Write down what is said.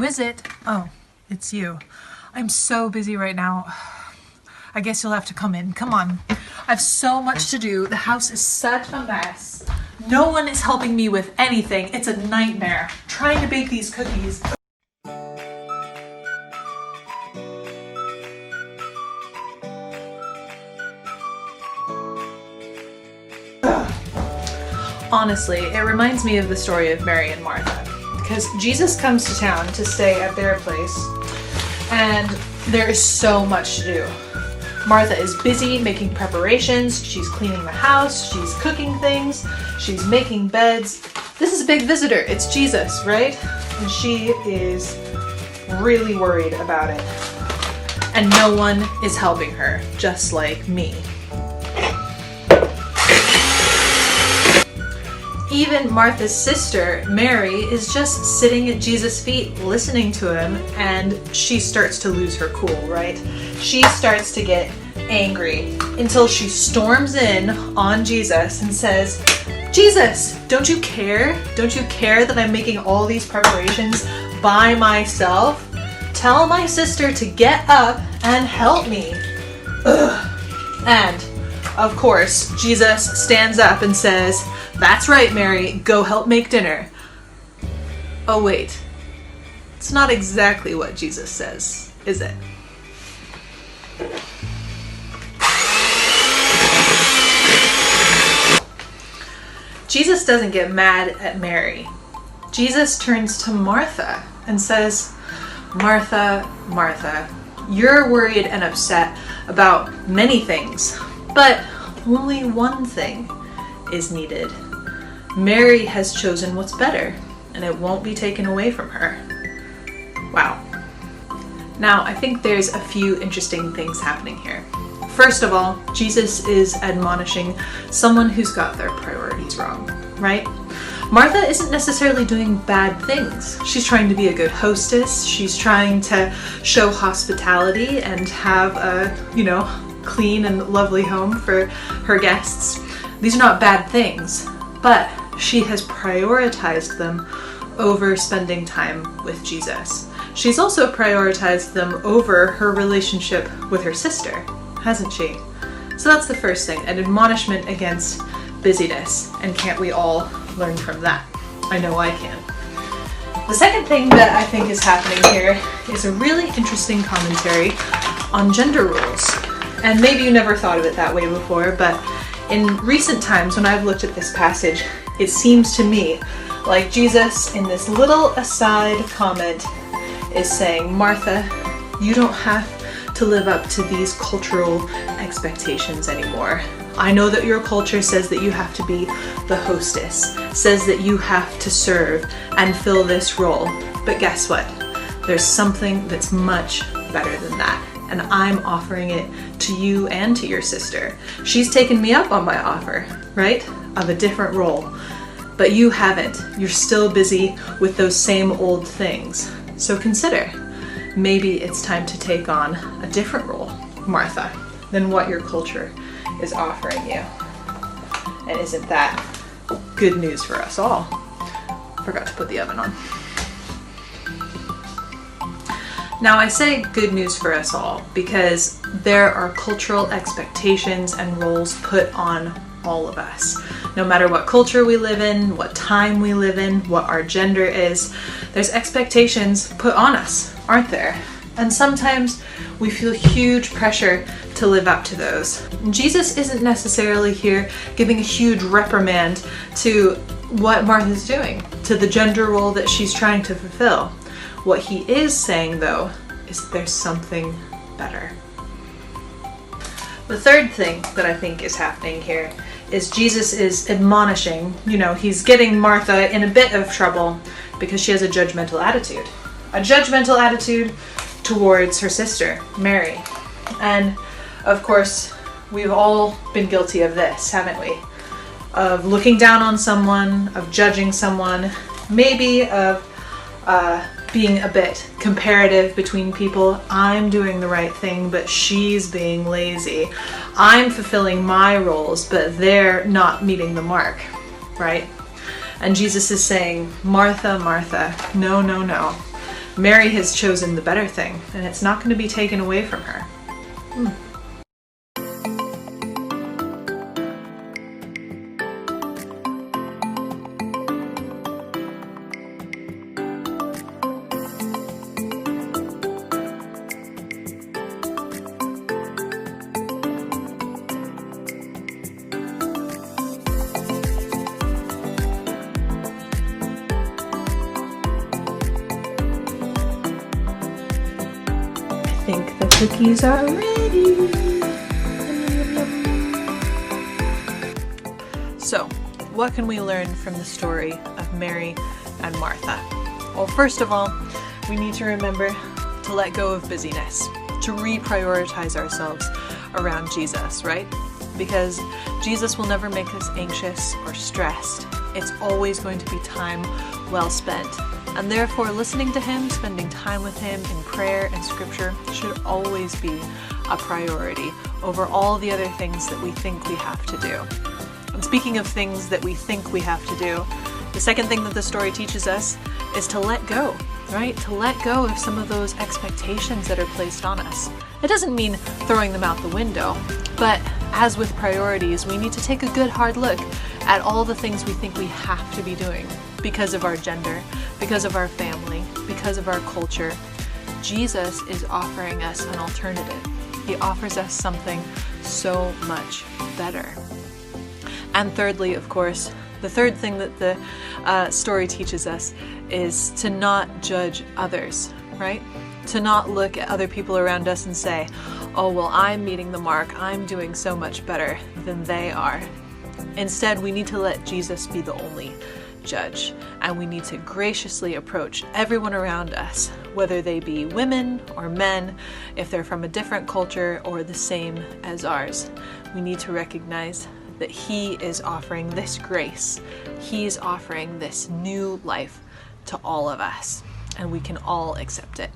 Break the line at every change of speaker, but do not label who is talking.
Who is it? Oh, it's you. I'm so busy right now. I guess you'll have to come in. Come on. I have so much to do. The house is such a mess. No one is helping me with anything. It's a nightmare trying to bake these cookies. Honestly, it reminds me of the story of Mary and Martha, because Jesus comes to town to stay at their place, and there is so much to do. Martha is busy making preparations, she's cleaning the house, she's cooking things, she's making beds. This is a big visitor, it's Jesus, right? And she is really worried about it. And no one is helping her, just like me. Even Martha's sister, Mary, is just sitting at Jesus' feet listening to him, and she starts to lose her cool, right? She starts to get angry until she storms in on Jesus and says, "Jesus, don't you care? Don't you care that I'm making all these preparations by myself? Tell my sister to get up and help me." Ugh. And of course, Jesus stands up and says, "That's right, Mary, go help make dinner." Oh wait, it's not exactly what Jesus says, is it? Jesus doesn't get mad at Mary. Jesus turns to Martha and says, "Martha, Martha, you're worried and upset about many things, but only one thing is needed. Mary has chosen what's better, and it won't be taken away from her." Wow. Now, I think there's a few interesting things happening here. First of all, Jesus is admonishing someone who's got their priorities wrong, right? Martha isn't necessarily doing bad things. She's trying to be a good hostess. She's trying to show hospitality and have a, clean and lovely home for her guests. These are not bad things, but she has prioritized them over spending time with Jesus. She's also prioritized them over her relationship with her sister, hasn't she? So that's the first thing, an admonishment against busyness. And can't we all learn from that? I know I can. The second thing that I think is happening here is a really interesting commentary on gender roles. And maybe you never thought of it that way before, but in recent times when I've looked at this passage, it seems to me like Jesus, in this little aside comment, is saying, "Martha, you don't have to live up to these cultural expectations anymore. I know that your culture says that you have to be the hostess, says that you have to serve and fill this role, but guess what? There's something that's much better than that. And I'm offering it to you and to your sister. She's taken me up on my offer, right? Of a different role. But you haven't. You're still busy with those same old things. So consider, maybe it's time to take on a different role, Martha, than what your culture is offering you." And isn't that good news for us all? Forgot to put the oven on. Now, I say good news for us all because there are cultural expectations and roles put on all of us. No matter what culture we live in, what time we live in, what our gender is, there's expectations put on us, aren't there? And sometimes we feel huge pressure to live up to those. Jesus isn't necessarily here giving a huge reprimand to what Martha's doing, to the gender role that she's trying to fulfill. What he is saying, though, is there's something better. The third thing that I think is happening here is Jesus is admonishing, he's getting Martha in a bit of trouble because she has a judgmental attitude. A judgmental attitude towards her sister, Mary. And of course, we've all been guilty of this, haven't we? Of looking down on someone, of judging someone, maybe of being a bit comparative between people. I'm doing the right thing, but she's being lazy. I'm fulfilling my roles, but they're not meeting the mark, right? And Jesus is saying, "Martha, Martha, no, no, no. Mary has chosen the better thing, and it's not going to be taken away from her. I think the cookies are ready. So, what can we learn from the story of Mary and Martha? Well, first of all, we need to remember to let go of busyness, to reprioritize ourselves around Jesus, right? Because Jesus will never make us anxious or stressed. It's always going to be time well spent. And therefore, listening to him, spending time with him in prayer and scripture should always be a priority over all the other things that we think we have to do. And speaking of things that we think we have to do, the second thing that the story teaches us is to let go, right? To let go of some of those expectations that are placed on us. It doesn't mean throwing them out the window, but as with priorities, we need to take a good hard look at all the things we think we have to be doing because of our gender, because of our family, because of our culture. Jesus is offering us an alternative. He offers us something so much better. And thirdly, of course, the third thing that the story teaches us is to not judge others, right? To not look at other people around us and say, oh, well, I'm meeting the mark. I'm doing so much better than they are. Instead, we need to let Jesus be the only judge, and we need to graciously approach everyone around us, whether they be women or men, if they're from a different culture or the same as ours. We need to recognize that he is offering this grace. He is offering this new life to all of us, and we can all accept it.